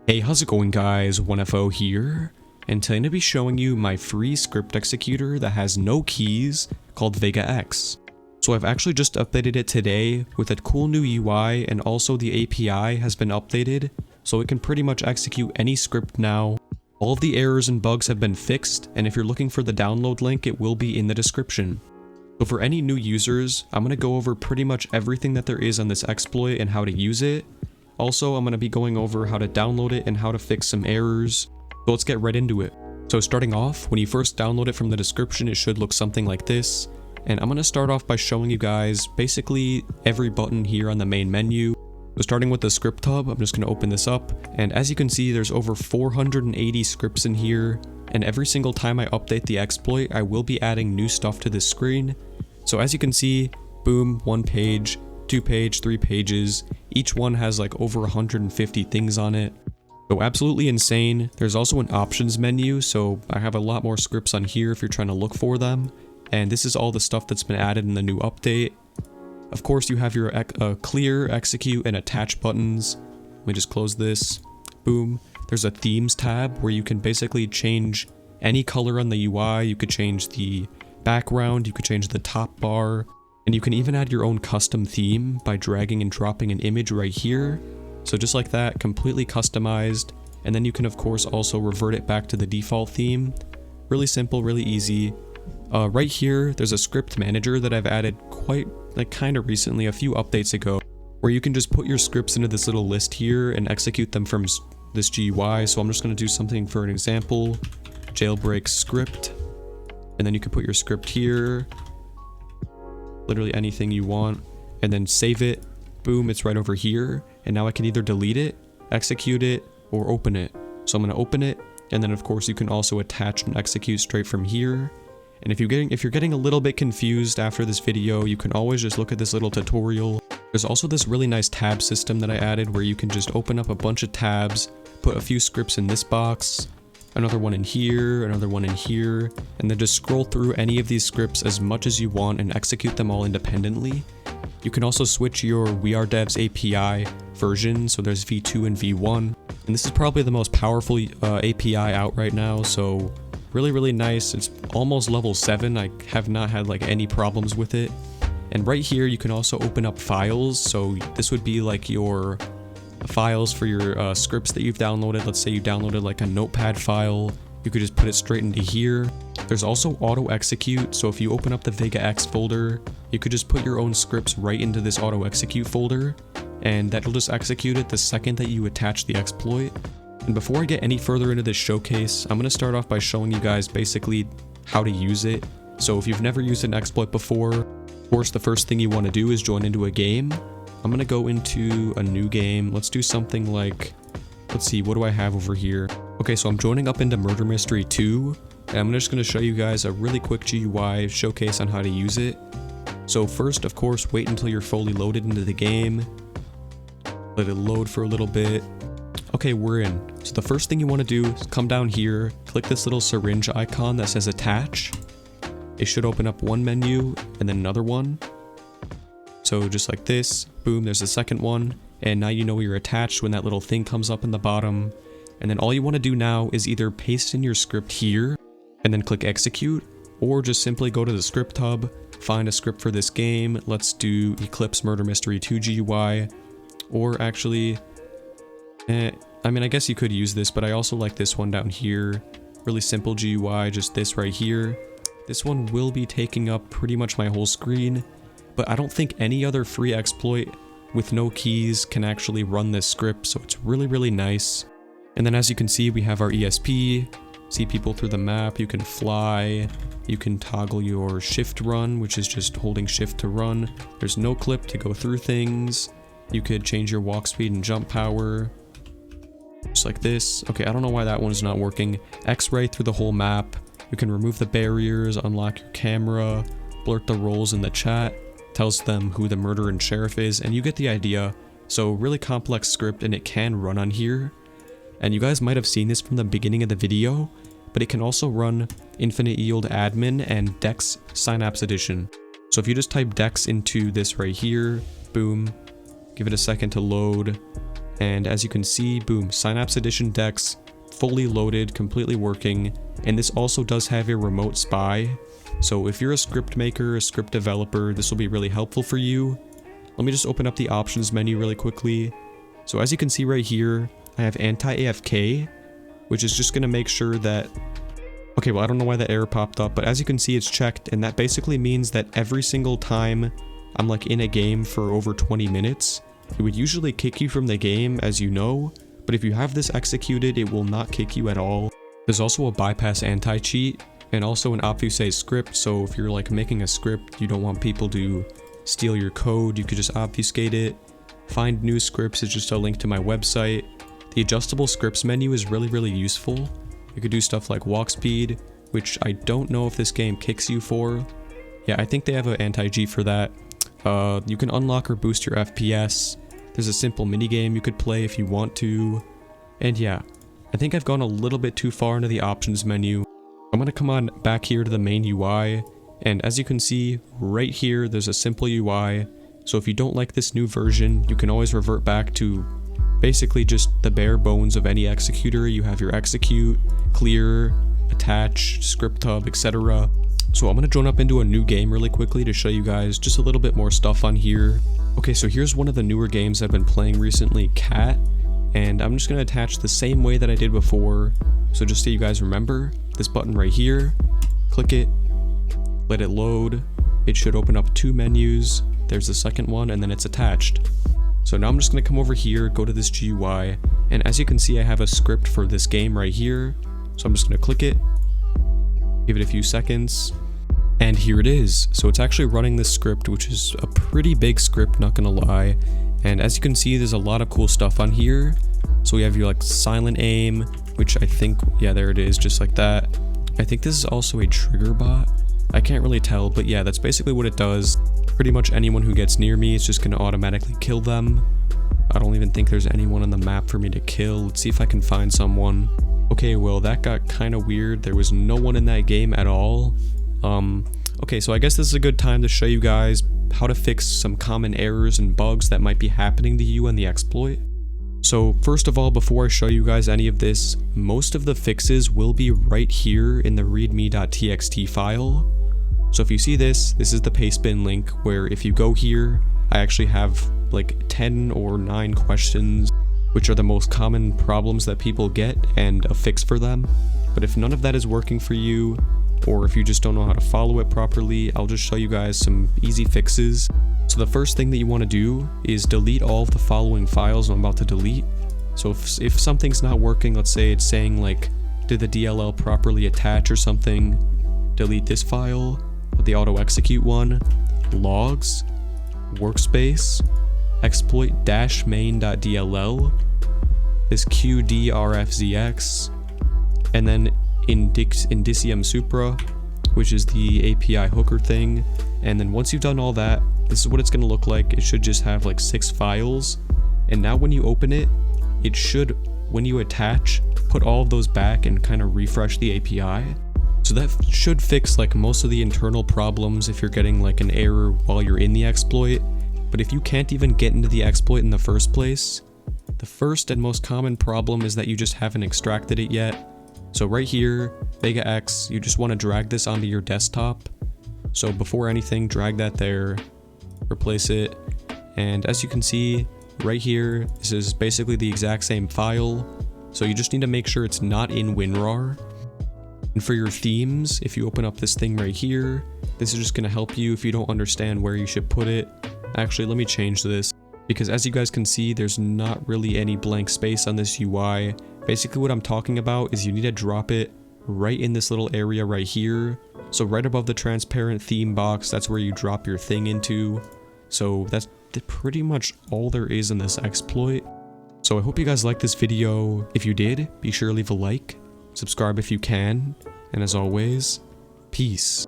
Hey, how's it going guys? 1FO here, and today I'm going to be showing you my free script executor that has no keys called Vega X. So I've actually just updated it today with a cool new UI, and also the API has been updated, so it can pretty much execute any script now. All of the errors and bugs have been fixed, and if you're looking for the download link, it will be in the description. So for any new users, I'm going to go over pretty much everything that there is on this exploit and how to use it. Also, I'm going to be going over how to download it and how to fix some errors. So let's get right into it. So starting off, when you first download it from the description, it should look something like this. And I'm going to start off by showing you guys basically every button here on the main menu. So starting with the script hub, I'm just going to open this up. And as you can see, there's over 480 scripts in here. And every single time I update the exploit, I will be adding new stuff to this screen. So as you can see, boom, 1 page, 2 page, 3 pages. Each one has like over 150 things on it. So absolutely insane. There's also an options menu, so I have a lot more scripts on here if you're trying to look for them. And this is all the stuff that's been added in the new update. Of course, you have your clear, execute, and attach buttons. Let me just close this. Boom. There's a themes tab where you can basically change any color on the UI. You could change the background, you could change the top bar, and you can even add your own custom theme by dragging and dropping an image right here. So just like that, completely customized. And then you can of course also revert it back to the default theme. Really simple, really easy. Right here, there's a script manager that I've added kind of recently, a few updates ago, where you can just put your scripts into this little list here and execute them from this GUI. So I'm just going to do something for an example, jailbreak script, and then you can put your script here, literally anything you want, and then save it. Boom, it's right over here. And now I can either delete it, execute it, or open it. So I'm going to open it, and then of course you can also attach and execute straight from here. And if you're getting a little bit confused after this video, you can always just look at this little tutorial. There's also this really nice tab system that I added where you can just open up a bunch of tabs, put a few scripts in this box, another one in here, another one in here, and then just scroll through any of these scripts as much as you want and execute them all independently. You can also switch your WeAreDevs API version, so there's V2 and V1, and this is probably the most powerful API out right now, so really nice. It's almost level 7, I have not had like any problems with it. And right here you can also open up files, so this would be like your files for your scripts that you've downloaded. Let's say you downloaded like a notepad file, you could just put it straight into here. There's also auto execute, so if you open up the Vega X folder, you could just put your own scripts right into this auto execute folder, and that'll just execute it the second that you attach the exploit. And before I get any further into this showcase, I'm going to start off by showing you guys basically how to use it. So if you've never used an exploit before, of course the first thing you want to do is join into a game. I'm going to go into a new game. Let's do something like, let's see, what do I have over here? Okay, so I'm joining up into Murder Mystery 2, and I'm just going to show you guys a really quick GUI showcase on how to use it. So first, of course, wait until you're fully loaded into the game. Let it load for a little bit. Okay, we're in. So the first thing you want to do is come down here, click this little syringe icon that says attach. It should open up one menu and then another one. So just like this, boom, there's a second one, and now you know you're attached when that little thing comes up in the bottom. And then all you want to do now is either paste in your script here and then click execute, or just simply go to the script hub, find a script for this game. Let's do Eclipse Murder Mystery 2 GUI, or actually, I mean, I guess you could use this, but I also like this one down here. Really simple GUI, just this right here. This one will be taking up pretty much my whole screen, but I don't think any other free exploit with no keys can actually run this script, so it's really nice. And then as you can see, we have our ESP, see people through the map, you can fly, you can toggle your shift run, which is just holding shift to run. There's no clip to go through things. You could change your walk speed and jump power, just like this. Okay, I don't know why that one's not working. X-ray through the whole map. You can remove the barriers, unlock your camera, blurt the roles in the chat, tells them who the murderer and sheriff is, and you get the idea. So really complex script, and it can run on here. And you guys might have seen this from the beginning of the video, but it can also run Infinite Yield Admin and Dex Synapse Edition. So if you just type Dex into this right here, boom, give it a second to load, And as you can see, boom, Synapse Edition decks, fully loaded, completely working. And this also does have a remote spy. So if you're a script maker, a script developer, this will be really helpful for you. Let me just open up the options menu really quickly. So as you can see right here, I have anti-AFK, which is just going to make sure that... Okay, well, I don't know why that error popped up, but as you can see, it's checked, and that basically means that every single time I'm like in a game for over 20 minutes, it would usually kick you from the game, as you know, but if you have this executed, it will not kick you at all. There's also a bypass anti-cheat, and also an obfuscate script, so if you're like making a script, you don't want people to steal your code, you could just obfuscate it. Find new scripts is just a link to my website. The adjustable scripts menu is really useful. You could do stuff like walk speed, which I don't know if this game kicks you for. Yeah, I think they have an anti-G for that. You can unlock or boost your FPS. There's a simple minigame you could play if you want to. And yeah, I think I've gone a little bit too far into the options menu. I'm gonna come on back here to the main UI, and as you can see, right here, there's a simple UI. So if you don't like this new version, you can always revert back to basically just the bare bones of any executor. You have your execute, clear, attach, script hub, etc. So I'm gonna join up into a new game really quickly to show you guys just a little bit more stuff on here. Okay, so here's one of the newer games I've been playing recently, K.A.T, and I'm just gonna attach the same way that I did before. So just so you guys remember, this button right here, click it, let it load. It should open up two menus. There's the second one, and then it's attached. So now I'm just gonna come over here, go to this GUI, and as you can see, I have a script for this game right here. So I'm just gonna click it, give it a few seconds, and here it is. So it's actually running this script, which is a pretty big script, not gonna lie. And as you can see, there's a lot of cool stuff on here. So we have your like silent aim, which I think, yeah, there it is, just like that. I think this is also a trigger bot. I can't really tell, but yeah, that's basically what it does. Pretty much anyone who gets near me is just gonna automatically kill them. I don't even think there's anyone on the map for me to kill. Let's see if I can find someone. Okay, well, that got kind of weird. There was no one in that game at all. Okay, so I guess this is a good time to show you guys how to fix some common errors and bugs that might be happening to you in the exploit. So first of all, before I show you guys any of this, most of the fixes will be right here in the readme.txt file. So if you see this is the pastebin link, where if you go here, I actually have like 10 or 9 questions, which are the most common problems that people get, and a fix for them. But if none of that is working for you, or if you just don't know how to follow it properly, I'll just show you guys some easy fixes. So the first thing that you want to do is delete all of the following files I'm about to delete. So if something's not working, let's say it's saying like, did the DLL properly attach or something, delete this file, the auto execute one, logs, workspace, exploit-main.dll, this qdrfzx, and then indicium supra, which is the API hooker thing. And then once you've done all that, this is what it's going to look like. It should just have like 6 files. And now when you open it, it should, when you attach, put all of those back and kind of refresh the API. So that should fix like most of the internal problems if you're getting like an error while you're in the exploit. But if you can't even get into the exploit in the first place, the first and most common problem is that you just haven't extracted it yet. So right here, Vega X, you just want to drag this onto your desktop. So before anything, drag that there, replace it, and as you can see right here, this is basically the exact same file. So you just need to make sure it's not in WinRAR. And for your themes, if you open up this thing right here, this is just going to help you if you don't understand where you should put it. Actually, let me change this, because as you guys can see, there's not really any blank space on this UI. Basically what I'm talking about is you need to drop it right in this little area right here. So right above the transparent theme box, that's where you drop your thing into. So that's pretty much all there is in this exploit. So I hope you guys liked this video. If you did, be sure to leave a like, subscribe if you can, and as always, peace.